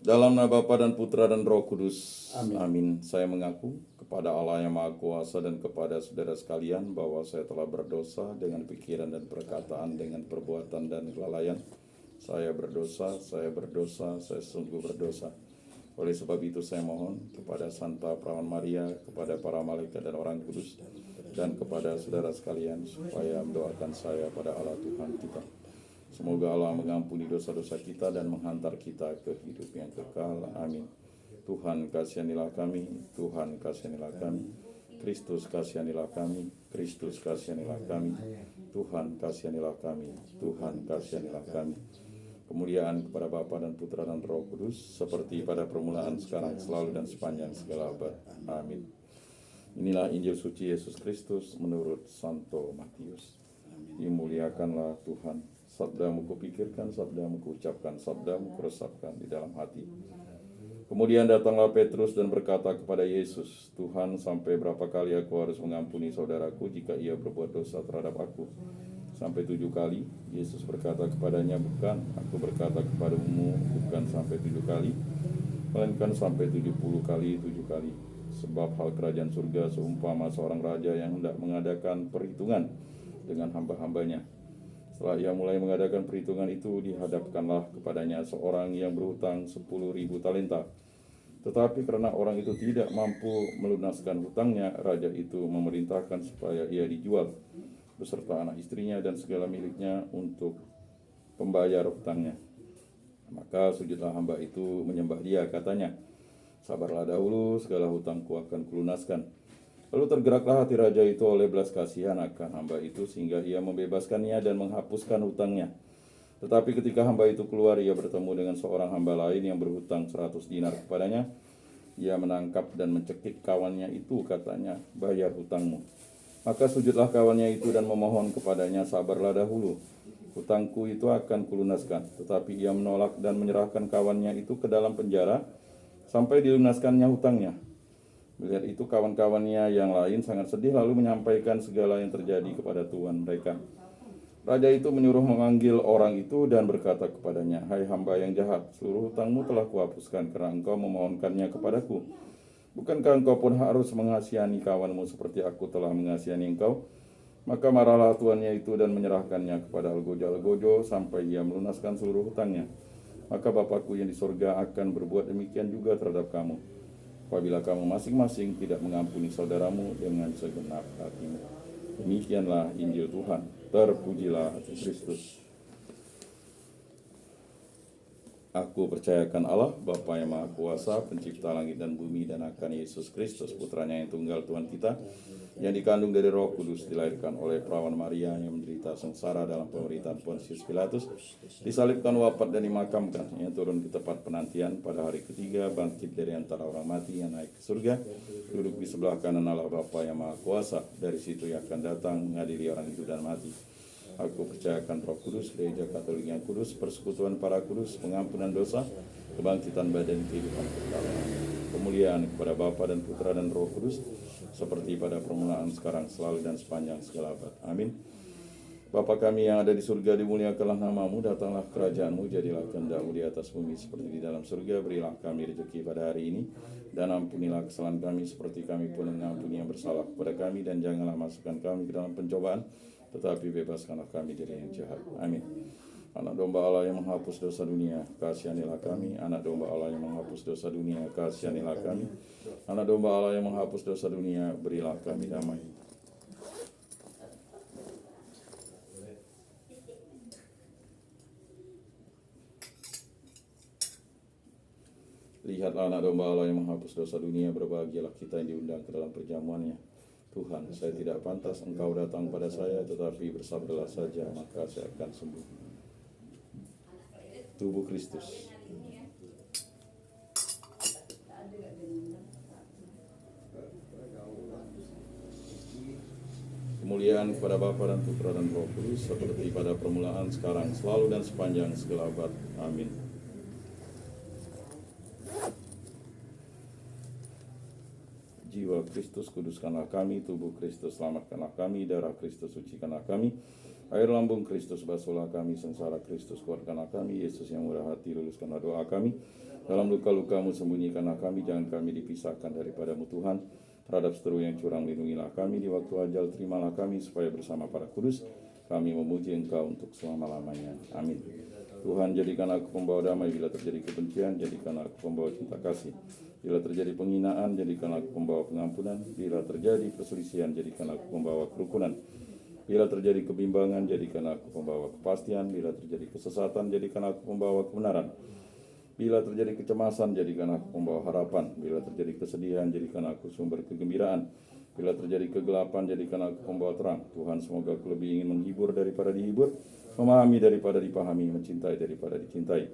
Dalam nama Bapa dan Putra dan Roh Kudus. Amin. Amin. Saya mengaku kepada Allah yang Maha Kuasa dan kepada saudara sekalian bahwa saya telah berdosa dengan pikiran dan perkataan, dengan perbuatan dan kelalaian. Saya berdosa, saya sungguh berdosa. Oleh sebab itu saya mohon kepada Santa Perawan Maria, kepada para malaikat dan orang kudus, dan kepada saudara sekalian supaya mendoakan saya pada Allah Tuhan kita. Semoga Allah mengampuni dosa-dosa kita dan menghantar kita ke hidup yang kekal. Amin. Tuhan kasihanilah kami, Tuhan kasihanilah kami. Kristus kasihanilah kami, Kristus kasihanilah kami. Tuhan kasihanilah kami, Tuhan kasihanilah kami. Kemuliaan kepada Bapa dan Putra dan Roh Kudus, seperti pada permulaan, sekarang, selalu, dan sepanjang segala abad. Amin. Inilah Injil suci Yesus Kristus menurut Santo Matius. Dimuliakanlah Tuhan. Sabdamu kupikirkan, sabdamu kuucapkan, sabdamu kuresapkan di dalam hati. Kemudian datanglah Petrus dan berkata kepada Yesus, Tuhan, sampai berapa kali aku harus mengampuni saudaraku jika ia berbuat dosa terhadap aku? Sampai 7 kali? Yesus berkata kepadanya, bukan, aku berkata kepadamu, bukan sampai 7 kali, melainkan sampai 70 kali 7 kali. Sebab hal kerajaan surga seumpama seorang raja yang hendak mengadakan perhitungan dengan hamba-hambanya. Setelah ia mulai mengadakan perhitungan itu, dihadapkanlah kepadanya seorang yang berhutang 10.000 talenta. Tetapi karena orang itu tidak mampu melunaskan hutangnya, raja itu memerintahkan supaya ia dijual beserta anak istrinya dan segala miliknya untuk pembayar hutangnya. Maka sujudlah hamba itu menyembah dia, katanya, sabarlah dahulu, segala hutangku akan kulunaskan. Lalu tergeraklah hati raja itu oleh belas kasihan akan hamba itu, sehingga ia membebaskannya dan menghapuskan hutangnya. Tetapi ketika hamba itu keluar, ia bertemu dengan seorang hamba lain yang berhutang 100 dinar kepadanya. Ia menangkap dan mencekik kawannya itu, katanya, bayar hutangmu. Maka sujudlah kawannya itu dan memohon kepadanya, sabarlah dahulu, hutangku itu akan kulunaskan. Tetapi ia menolak dan menyerahkan kawannya itu ke dalam penjara sampai dilunaskannya hutangnya. Melihat itu kawan-kawannya yang lain sangat sedih, lalu menyampaikan segala yang terjadi kepada tuan mereka. Raja itu menyuruh memanggil orang itu dan berkata kepadanya, hai hamba yang jahat, seluruh hutangmu telah kuhapuskan karena engkau memohonkannya kepadaku. Bukankah engkau pun harus mengasihani kawanmu seperti aku telah mengasihani engkau? Maka marahlah tuannya itu dan menyerahkannya kepada algojo-algojo sampai ia melunaskan seluruh hutangnya. Maka Bapakku yang di sorga akan berbuat demikian juga terhadap kamu, apabila kamu masing-masing tidak mengampuni saudaramu dengan segenap hatimu. Demikianlah Injil Tuhan. Terpujilah Kristus. Aku percayakan Allah, Bapa yang Maha Kuasa, pencipta langit dan bumi, dan akan Yesus Kristus, putranya yang tunggal Tuhan kita, yang dikandung dari Roh Kudus, dilahirkan oleh Perawan Maria, yang menderita sengsara dalam pemerintahan Pontius Pilatus, disalibkan, wafat dan dimakamkan, yang turun ke tempat penantian, pada hari ketiga bangkit dari antara orang mati, yang naik ke surga, duduk di sebelah kanan Allah Bapa yang Maha Kuasa. Dari situ ia akan datang mengadili orang hidup dan mati. Aku percayakan Roh Kudus, Gereja Katolik yang kudus, persekutuan para kudus, pengampunan dosa, kebangkitan badan, kehidupan kekal. Kemuliaan kepada Bapa dan Putra dan Roh Kudus, seperti pada permulaan, sekarang, selalu, dan sepanjang segala abad. Amin. Bapa kami yang ada di surga, dimuliakanlah namamu, datanglah kerajaanmu, jadilah kehendakmu di atas bumi seperti di dalam surga. Berilah kami rezeki pada hari ini, dan ampunilah kesalahan kami seperti kami pun mengampuni yang bersalah kepada kami, dan janganlah masukkan kami ke dalam pencobaan, tetapi bebaskanlah kami dari yang jahat. Amin. Anak domba Allah yang menghapus dosa dunia, kasihanilah kami. Anak domba Allah yang menghapus dosa dunia, kasihanilah kami. Anak domba Allah yang menghapus dosa dunia, berilah kami damai. Lihatlah anak domba Allah yang menghapus dosa dunia, berbahagialah kita yang diundang ke dalam perjamuannya. Tuhan, saya tidak pantas engkau datang pada saya, tetapi bersabdalah saja, maka saya akan sembuh. Tubuh Kristus. Kemuliaan kepada Bapa dan Putra dan Roh Kudus, seperti pada permulaan, sekarang, selalu, dan sepanjang segala abad. Amin. Jiwa Kristus, kuduskanlah kami. Tubuh Kristus, selamatkanlah kami. Darah Kristus, sucikanlah kami. Air lambung Kristus, basuhlah kami, sengsara Kristus, kuatkanlah kami, Yesus yang murah hati, luluskanlah doa kami. Dalam luka-lukamu sembunyikanlah kami, jangan kami dipisahkan daripadamu Tuhan. Terhadap seteru yang curang lindungilah kami, di waktu ajal terimalah kami, supaya bersama para kudus kami memuji Engkau untuk selama-lamanya. Amin. Tuhan, jadikan aku pembawa damai bila terjadi kebencian, jadikan aku pembawa cinta kasih. Bila terjadi penghinaan, jadikan aku pembawa pengampunan. Bila terjadi perselisihan, jadikan aku pembawa kerukunan. Bila terjadi kebimbangan, jadikan aku pembawa kepastian. Bila terjadi kesesatan, jadikan aku pembawa kebenaran. Bila terjadi kecemasan, jadikan aku pembawa harapan. Bila terjadi kesedihan, jadikan aku sumber kegembiraan. Bila terjadi kegelapan, jadikan aku pembawa terang. Tuhan, semoga aku lebih ingin menghibur daripada dihibur, memahami daripada dipahami, mencintai daripada dicintai.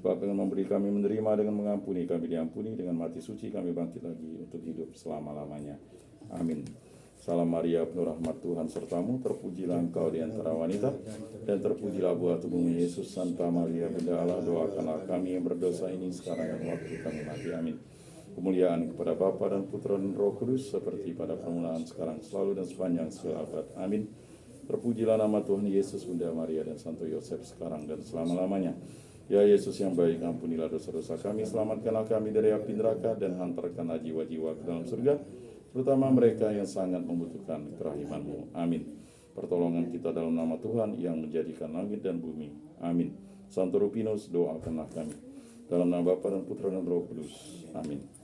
Sebab dengan memberi kami menerima, dengan mengampuni kami diampuni, dengan mati suci kami bangkit lagi untuk hidup selama-lamanya. Amin. Salam Maria, penuh rahmat Tuhan sertamu, terpujilah engkau di antara wanita, dan terpujilah buah tubuhmu Yesus. Santa Maria, Bunda Allah, doakanlah kami yang berdosa ini sekarang dan waktu kami mati. Amin. Kemuliaan kepada Bapa dan Putra dan Roh Kudus, seperti pada permulaan, sekarang, selalu, dan sepanjang segala abad. Amin. Terpujilah nama Tuhan Yesus, Bunda Maria, dan Santo Yosef, sekarang dan selama-lamanya. Ya Yesus yang baik, ampunilah dosa-dosa kami, selamatkanlah kami dari api neraka, dan hantarkanlah jiwa-jiwa ke dalam surga, terutama mereka yang sangat membutuhkan kerahiman-Mu. Amin. Pertolongan kita dalam nama Tuhan yang menjadikan langit dan bumi. Amin. Santo Rupinus, doakanlah kami. Dalam nama Bapa dan Putra dan Roh Kudus. Amin.